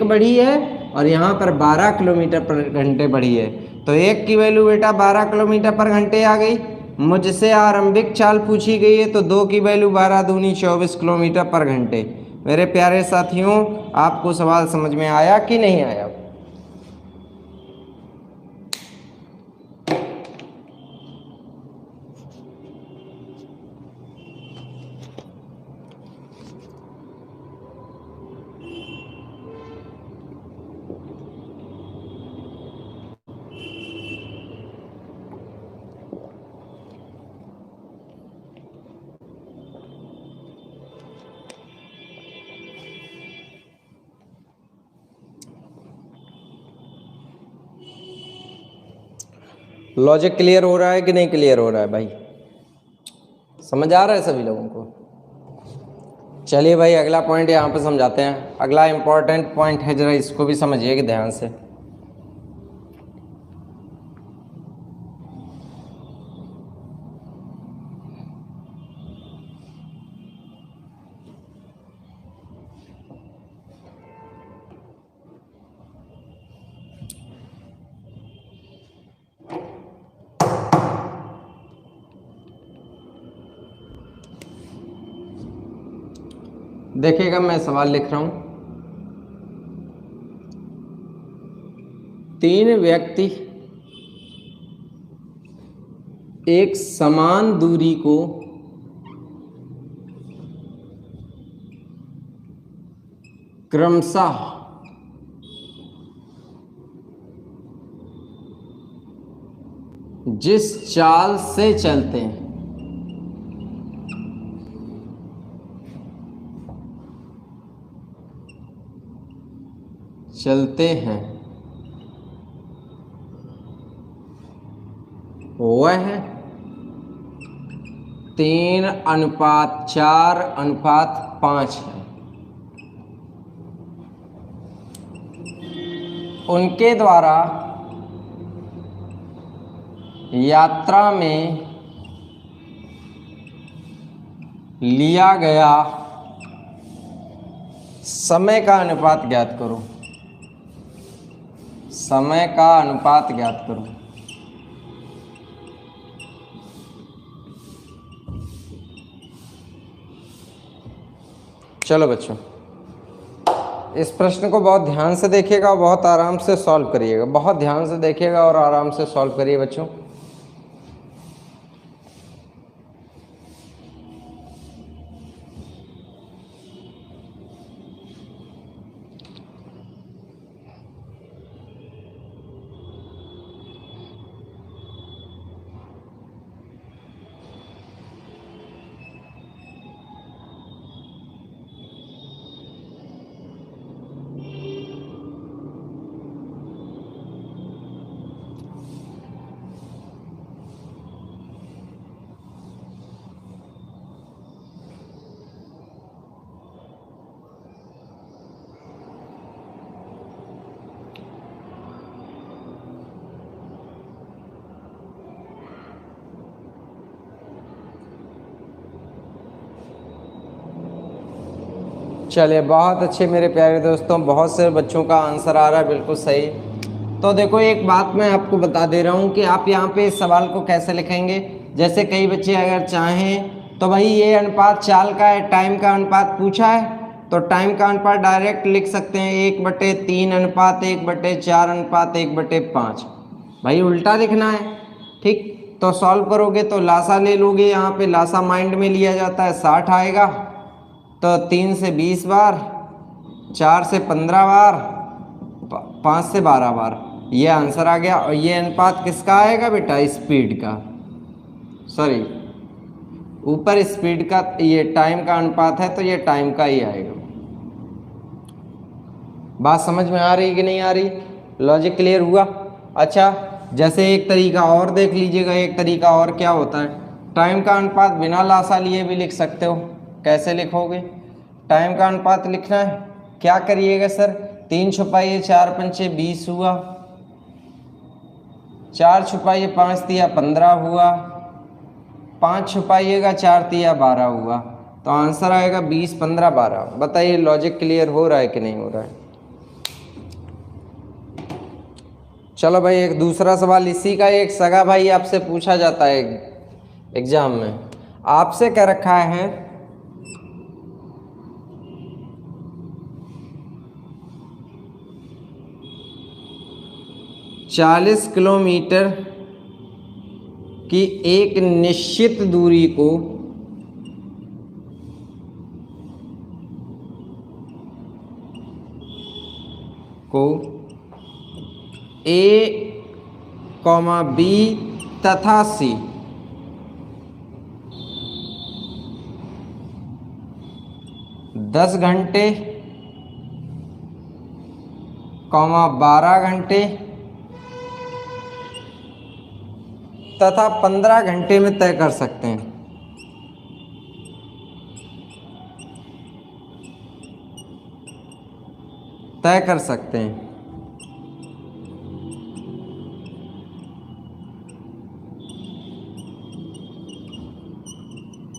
Speaker 1: बढ़ी है और यहाँ पर 12 किलोमीटर पर घंटे बढ़ी है। तो 1 की वैल्यू बेटा 12 किलोमीटर पर घंटे आ गई। मुझसे आरंभिक चाल पूछी गई है तो 2 की वैल्यू 12 दूनी 24 किलोमीटर पर घंटे। मेरे प्यारे साथियों, आपको सवाल समझ में आया कि नहीं आया? लॉजिक क्लियर हो रहा है कि नहीं क्लियर हो रहा है भाई? समझ आ रहा है सभी लोगों को? चलिए भाई अगला पॉइंट यहाँ पे समझाते हैं। अगला इंपॉर्टेंट पॉइंट है, जरा इसको भी समझिए कि ध्यान से। देखिएगा मैं सवाल लिख रहा हूं। 3 व्यक्ति एक समान दूरी को क्रमशः जिस चाल से चलते हैं चलते हैं वह 3:4:5 है। उनके द्वारा यात्रा में लिया गया समय का अनुपात ज्ञात करो। समय का अनुपात ज्ञात करो। चलो बच्चों, इस प्रश्न को बहुत ध्यान से देखिएगा और बहुत आराम से सॉल्व करिएगा। बहुत ध्यान से देखिएगा और आराम से सॉल्व करिए बच्चों। चलिए, बहुत अच्छे मेरे प्यारे दोस्तों, बहुत से बच्चों का आंसर आ रहा है बिल्कुल सही। तो देखो, एक बात मैं आपको बता दे रहा हूँ कि आप यहाँ पे इस सवाल को कैसे लिखेंगे। जैसे कई बच्चे अगर चाहें तो भाई ये अनुपात चाल का है, टाइम का अनुपात पूछा है, तो टाइम का अनुपात डायरेक्ट लिख सकते हैं 1/3 अनुपात 1/4 अनुपात 1/5। भाई उल्टा लिखना है, ठीक। तो सॉल्व करोगे तो लासा ले लोगे, यहाँ पे लासा माइंड में लिया जाता है, 60 आएगा। तो 3 से 20 बार, 4 से 15 बार, 5 से 12 बार, ये आंसर आ गया। और ये अनुपात किसका आएगा बेटा? स्पीड का, सॉरी ऊपर स्पीड का, ये टाइम का अनुपात है तो ये टाइम का ही आएगा। बात समझ में आ रही कि नहीं आ रही? लॉजिक क्लियर हुआ? अच्छा, जैसे एक तरीका और देख लीजिएगा। एक तरीका और क्या होता है, टाइम का अनुपात बिना लासा लिए भी लिख सकते हो। कैसे लिखोगे? टाइम का अनुपात लिखना है, क्या करिएगा सर? 3 छुपाइए 4 पंचे 20 हुआ, 4 छुपाइए 5 तिया 15 हुआ, 5 छुपाइएगा 4 तिया 12 हुआ। तो आंसर आएगा 20, 15, 12। बताइए लॉजिक क्लियर हो रहा है कि नहीं हो रहा है? चलो भाई, एक दूसरा सवाल इसी का। एक सगा भाई आपसे पूछा जाता है एग्जाम में, आपसे क्या रखा है, 40 किलोमीटर की एक निश्चित दूरी को A, B तथा C 10 घंटे, 12 घंटे तथा 15 घंटे में तय कर सकते हैं। तय कर सकते हैं।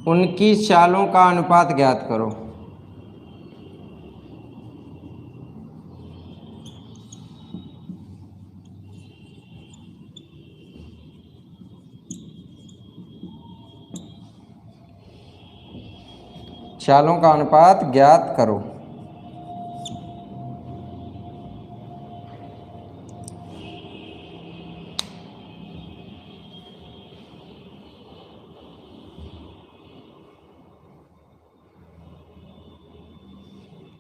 Speaker 1: उनकी चालों का अनुपात ज्ञात करो। चालों का अनुपात ज्ञात करो।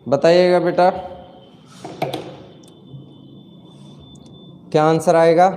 Speaker 1: बताइएगा बेटा, क्या आंसर आएगा?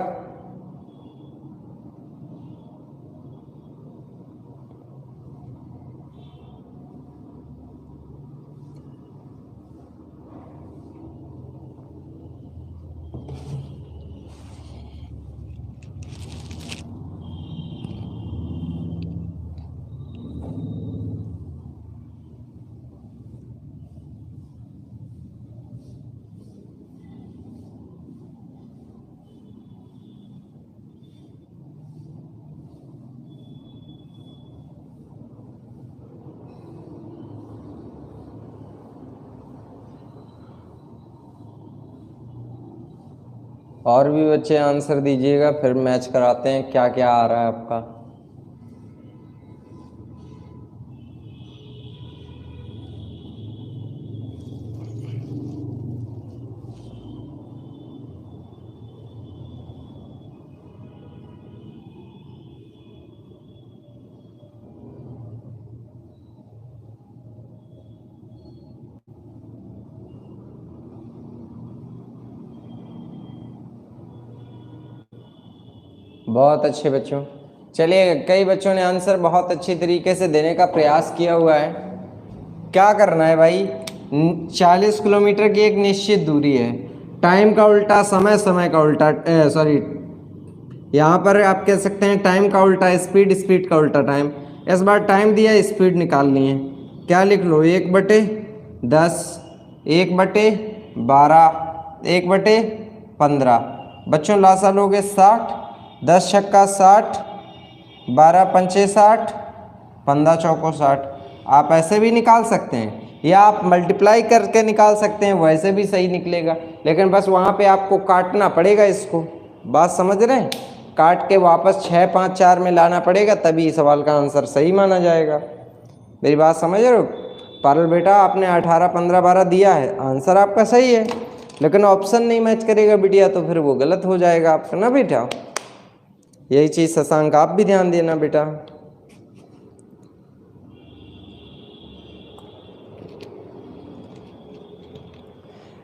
Speaker 1: और भी बच्चे आंसर दीजिएगा, फिर मैच कराते हैं क्या क्या आ रहा है आपका। बहुत अच्छे बच्चों, चलिए कई बच्चों ने आंसर बहुत अच्छी तरीके से देने का प्रयास किया हुआ है। क्या करना है भाई, 40 किलोमीटर की एक निश्चित दूरी है, टाइम का उल्टा समय, समय का उल्टा सॉरी यहाँ पर आप कह सकते हैं टाइम का उल्टा स्पीड, स्पीड का उल्टा टाइम। इस बार टाइम दिया, स्पीड निकालनी है। क्या लिख लो, 1/10, 1/12, 1/15। बच्चों लासा लोगे 60, 10 छक्का 60, 12 पंचे 60, 15 चौको 60। आप ऐसे भी निकाल सकते हैं या आप मल्टीप्लाई करके निकाल सकते हैं, वैसे भी सही निकलेगा, लेकिन बस वहाँ पे आपको काटना पड़ेगा इसको। बात समझ रहे हैं, काट के वापस 6, 5, 4 में लाना पड़ेगा, तभी सवाल का आंसर सही माना जाएगा। मेरी बात समझ रहे हो पारुल बेटा, आपने 18, 15, 12 दिया है, आंसर आपका सही है, लेकिन ऑप्शन नहीं मैच करेगा बिटिया, तो फिर वो गलत हो जाएगा आपका ना बेटा। यही चीज़ शशांक आप भी ध्यान देना बेटा।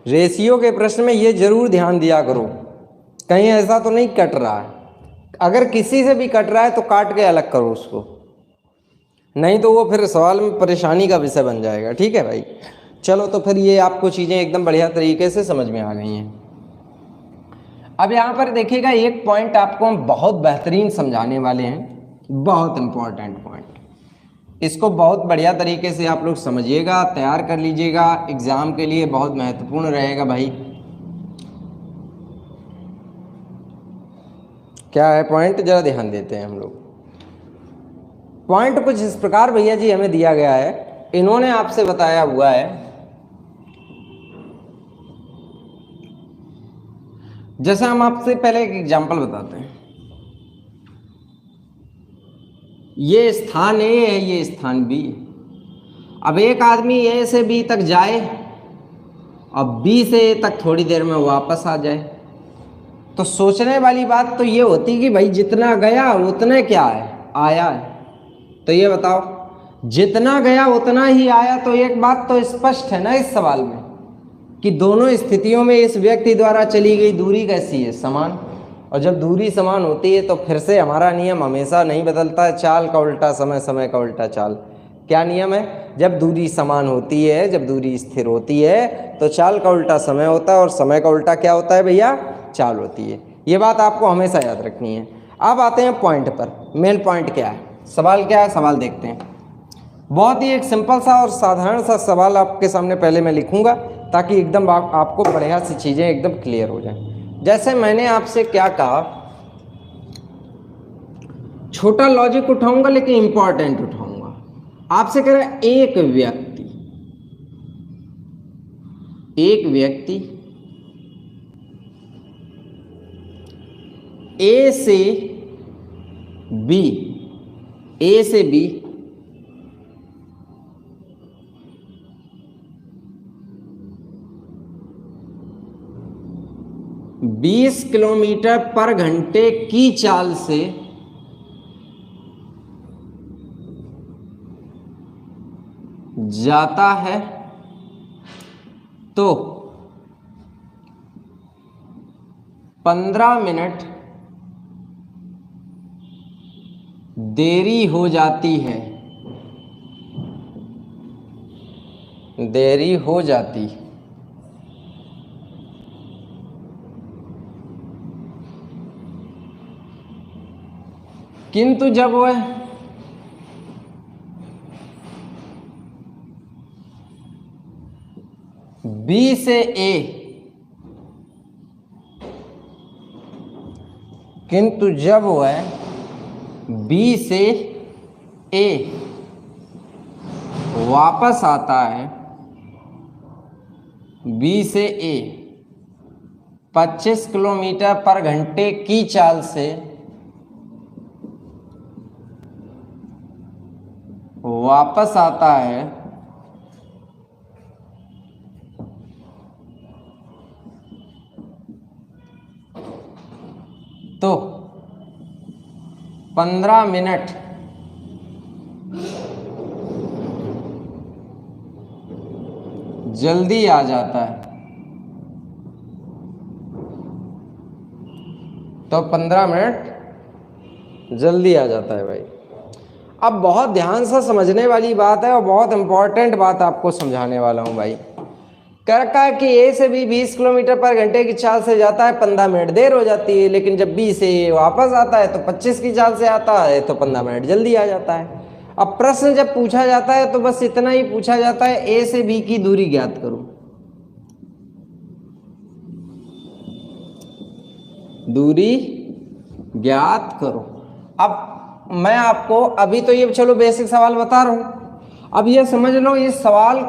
Speaker 1: रेशियो के प्रश्न में ये जरूर ध्यान दिया करो, कहीं ऐसा तो नहीं कट रहा है। अगर किसी से भी कट रहा है तो काट के अलग करो उसको, नहीं तो वो फिर सवाल में परेशानी का विषय बन जाएगा। ठीक है भाई, चलो तो फिर ये आपको चीज़ें एकदम बढ़िया तरीके से समझ में आ गई हैं। अब यहाँ पर देखिएगा, एक पॉइंट आपको हम बहुत बेहतरीन समझाने वाले हैं, बहुत इंपॉर्टेंट पॉइंट। इसको बहुत बढ़िया तरीके से आप लोग समझिएगा, तैयार कर लीजिएगा, एग्जाम के लिए बहुत महत्वपूर्ण रहेगा भाई। क्या है पॉइंट, जरा ध्यान देते हैं हम लोग। पॉइंट कुछ इस प्रकार भैया जी हमें दिया गया है, इन्होंने आपसे बताया हुआ है, जैसे हम आपसे पहले एक एग्जांपल बताते हैं। ये स्थान ए है, ये स्थान बी है। अब एक आदमी ए से बी तक जाए, अब बी से ए तक थोड़ी देर में वापस आ जाए, तो सोचने वाली बात तो ये होती कि भाई जितना गया उतने क्या है, आया है। तो ये बताओ, जितना गया उतना ही आया, तो एक बात तो स्पष्ट है ना इस सवाल में कि दोनों स्थितियों में इस व्यक्ति द्वारा चली गई दूरी कैसी है, समान। और जब दूरी समान होती है तो फिर से हमारा नियम हमेशा नहीं बदलता है, चाल का उल्टा समय, समय का उल्टा चाल। क्या नियम है, जब दूरी समान होती है, जब दूरी स्थिर होती है, तो चाल का उल्टा समय होता है और समय का उल्टा क्या होता है भैया, चाल होती है। ये बात आपको हमेशा याद रखनी है। अब आते हैं पॉइंट पर, मेन पॉइंट क्या है, सवाल क्या है, सवाल देखते हैं। बहुत ही एक सिंपल सा और साधारण सा सवाल आपके सामने पहले मैं लिखूंगा, ताकि एकदम आपको बढ़िया सी चीज़ें एकदम क्लियर हो जाएं। जैसे मैंने आपसे क्या कहा, छोटा लॉजिक उठाऊंगा लेकिन इंपॉर्टेंट उठाऊंगा। आपसे कह रहा है एक व्यक्ति ए से बी 20 किलोमीटर पर घंटे की चाल से जाता है, तो 15 मिनट देरी हो जाती है, किंतु जब वह बी से ए, किंतु जब वह बी से ए वापस आता है, बी से ए, 25 किलोमीटर पर घंटे की चाल से वापस आता है तो 15 मिनट जल्दी आ जाता है। तो 15 मिनट जल्दी आ जाता है भाई। अब बहुत ध्यान से समझने वाली बात है और बहुत इंपॉर्टेंट बात आपको समझाने वाला हूं भाई। कहा कि ए से बी 20 किलोमीटर पर घंटे की चाल से जाता है, 15 मिनट देर हो जाती है, लेकिन जब बी से ए वापस आता है तो 25 की चाल से आता है तो 15 मिनट जल्दी आ जाता है। अब प्रश्न जब पूछा जाता है तो बस इतना ही पूछा जाता है, ए से बी की दूरी ज्ञात करो। दूरी ज्ञात करो। अब मैं आपको अभी तो ये चलो बेसिक सवाल बता रहा हूं, अब ये समझ लो इस सवाल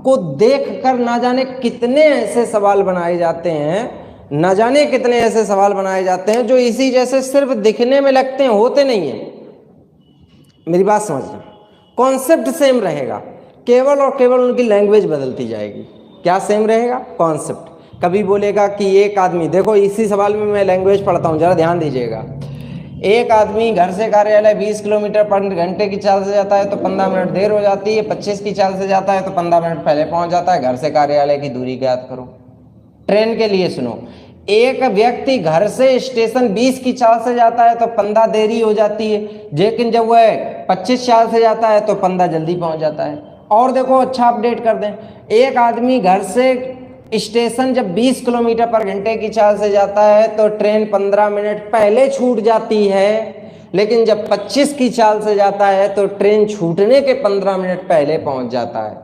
Speaker 1: को देखकर ना जाने कितने ऐसे सवाल बनाए जाते हैं, ना जाने कितने ऐसे सवाल बनाए जाते हैं जो इसी जैसे सिर्फ दिखने में लगते हैं, होते नहीं है। मेरी बात समझना, कॉन्सेप्ट सेम रहेगा, केवल और केवल उनकी लैंग्वेज बदलती जाएगी। क्या सेम रहेगा? कॉन्सेप्ट। कभी बोलेगा कि एक आदमी, देखो इसी सवाल में मैं लैंग्वेज पढ़ता हूँ, जरा ध्यान दीजिएगा। एक आदमी घर से कार्यालय 20 किलोमीटर पर घंटे की चाल से जाता है तो 15 मिनट देर हो जाती है, 25 की चाल से जाता है तो 15 मिनट पहले पहुंच जाता है। घर से कार्यालय की दूरी ज्ञात करो। ट्रेन के लिए सुनो, एक व्यक्ति घर से स्टेशन 20 की चाल से जाता है तो 15 देरी हो जाती है, लेकिन जब वह 25 चाल से जाता है तो 15 जल्दी पहुंच जाता है। और देखो अच्छा अपडेट कर दें, एक आदमी घर से स्टेशन जब 20 किलोमीटर पर घंटे की चाल से जाता है तो ट्रेन 15 मिनट पहले छूट जाती है, लेकिन जब 25 की चाल से जाता है तो ट्रेन छूटने के 15 मिनट पहले पहुंच जाता है।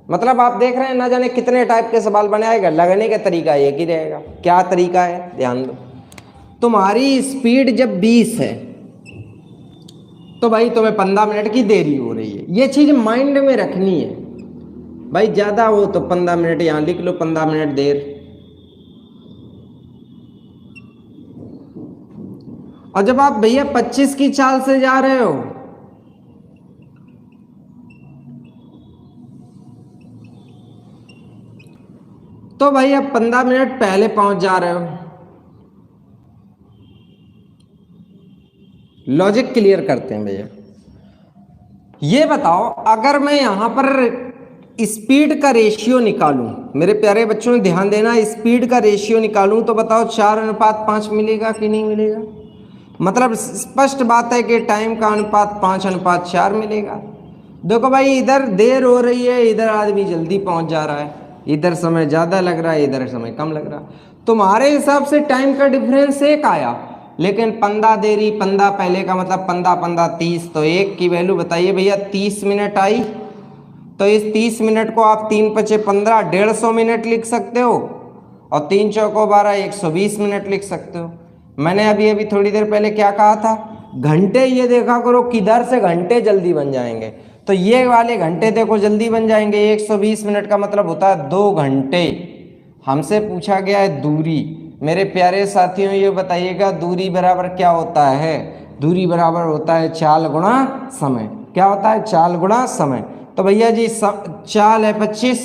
Speaker 1: मतलब आप देख रहे हैं ना जाने कितने टाइप के सवाल बनाएगा, लगने का तरीका एक ही रहेगा। क्या तरीका है? ध्यान दो, तुम्हारी स्पीड जब 20 है तो भाई तुम्हें 15 मिनट की देरी हो रही है, ये चीज माइंड में रखनी है भाई। ज्यादा हो तो 15 मिनट यहां लिख लो, 15 मिनट देर। और जब आप भैया 25 की चाल से जा रहे हो तो भाई आप 15 मिनट पहले पहुंच जा रहे हो। लॉजिक क्लियर करते हैं भैया। ये बताओ, अगर मैं यहां पर स्पीड का रेशियो निकालूं, मेरे प्यारे बच्चों ने ध्यान देना, स्पीड का रेशियो निकालूं तो बताओ 4:5 मिलेगा कि नहीं मिलेगा? मतलब स्पष्ट बात है कि टाइम का अनुपात 5:4 मिलेगा। देखो भाई, इधर देर हो रही है, इधर आदमी जल्दी पहुंच जा रहा है, इधर समय ज़्यादा लग रहा है, इधर समय कम लग रहा है। तुम्हारे हिसाब से टाइम का डिफरेंस एक आया, लेकिन 15 देरी, 15 पहले का मतलब 15 30, तो एक की वैल्यू बताइए भैया, 30 मिनट आई। तो इस 30 मिनट को आप 3 × 5 = 15, 150 मिनट लिख सकते हो, और 3 × 4 = 12, 120 मिनट लिख सकते हो। मैंने अभी थोड़ी देर पहले क्या कहा था? घंटे ये देखा करो किधर से घंटे जल्दी बन जाएंगे, तो ये वाले घंटे देखो जल्दी बन जाएंगे। 120 मिनट का मतलब होता है 2 घंटे। हमसे पूछा गया है दूरी। मेरे प्यारे साथियों, ये बताइएगा दूरी बराबर क्या होता है? दूरी बराबर होता है चाल गुणा समय। क्या होता है? चाल गुणा समय। तो भैया जी चाल है 25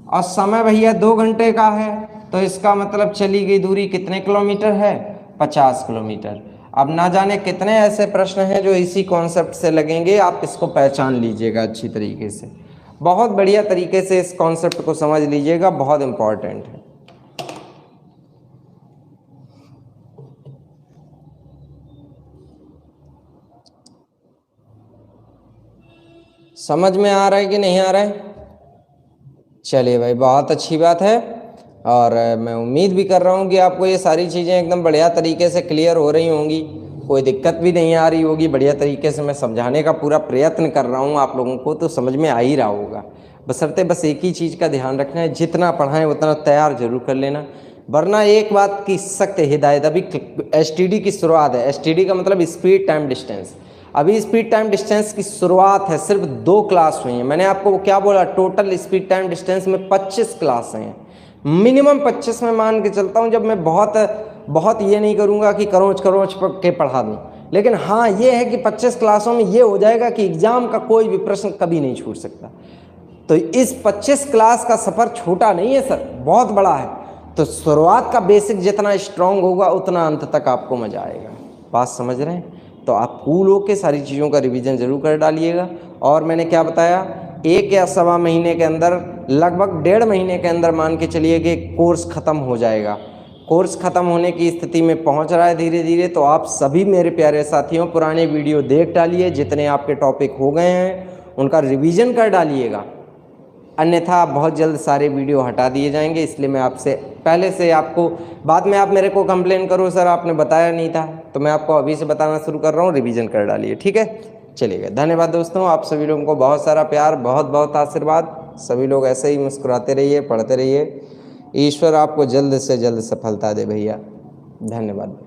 Speaker 1: और समय भैया 2 घंटे का है, तो इसका मतलब चली गई दूरी कितने किलोमीटर है? 50 किलोमीटर। अब ना जाने कितने ऐसे प्रश्न हैं जो इसी कॉन्सेप्ट से लगेंगे, आप इसको पहचान लीजिएगा अच्छी तरीके से, बहुत बढ़िया तरीके से इस कॉन्सेप्ट को समझ लीजिएगा, बहुत इंपॉर्टेंट है। समझ में आ रहा है कि नहीं आ रहा है? चलिए भाई, बहुत अच्छी बात है, और मैं उम्मीद भी कर रहा हूँ कि आपको ये सारी चीज़ें एकदम बढ़िया तरीके से क्लियर हो रही होंगी, कोई दिक्कत भी नहीं आ रही होगी। बढ़िया तरीके से मैं समझाने का पूरा प्रयत्न कर रहा हूँ आप लोगों को, तो समझ में आ ही रहा होगा। बशर्ते बस एक ही चीज़ का ध्यान रखना है, जितना पढ़ाएं उतना तैयार जरूर कर लेना, वरना एक बात की सख्त हिदायत, अभी एसटीडी की शुरुआत है। एसटीडी का मतलब स्पीड टाइम डिस्टेंस। अभी स्पीड टाइम डिस्टेंस की शुरुआत है, सिर्फ 2 क्लास हुई हैं। मैंने आपको क्या बोला? टोटल स्पीड टाइम डिस्टेंस में 25 क्लास हैं। मिनिमम 25 में मान के चलता हूँ, जब मैं बहुत ये नहीं करूँगा कि करोच के पढ़ा दूँ। लेकिन हाँ ये है कि 25 क्लासों में ये हो जाएगा कि एग्ज़ाम का कोई भी प्रश्न कभी नहीं छूट सकता। तो इस 25 क्लास का सफ़र छोटा नहीं है सर, बहुत बड़ा है। तो शुरुआत का बेसिक जितना स्ट्रांग होगा उतना अंत तक आपको मज़ा आएगा। बात समझ रहे हैं? तो आप कूल होकर सारी चीज़ों का रिवीजन ज़रूर कर डालिएगा। और मैंने क्या बताया, 1 या सवा महीने के अंदर, लगभग 1.5 महीने के अंदर मान के चलिए कि कोर्स ख़त्म हो जाएगा। कोर्स ख़त्म होने की स्थिति में पहुंच रहा है धीरे धीरे। तो आप सभी मेरे प्यारे साथियों पुराने वीडियो देख डालिए, जितने आपके टॉपिक हो गए हैं उनका रिवीजन कर डालिएगा, अन्यथा बहुत जल्द सारे वीडियो हटा दिए जाएंगे। इसलिए मैं आपसे पहले से आपको, बाद में आप मेरे को कंप्लेन करो सर आपने बताया नहीं था, तो मैं आपको अभी से बताना शुरू कर रहा हूँ, रिवीजन कर डालिए, ठीक है। चलिएगा, धन्यवाद दोस्तों, आप सभी लोगों को बहुत सारा प्यार, बहुत बहुत आशीर्वाद। सभी लोग ऐसे ही मुस्कुराते रहिए, पढ़ते रहिए। ईश्वर आपको जल्द से जल्द सफलता दे भैया। धन्यवाद।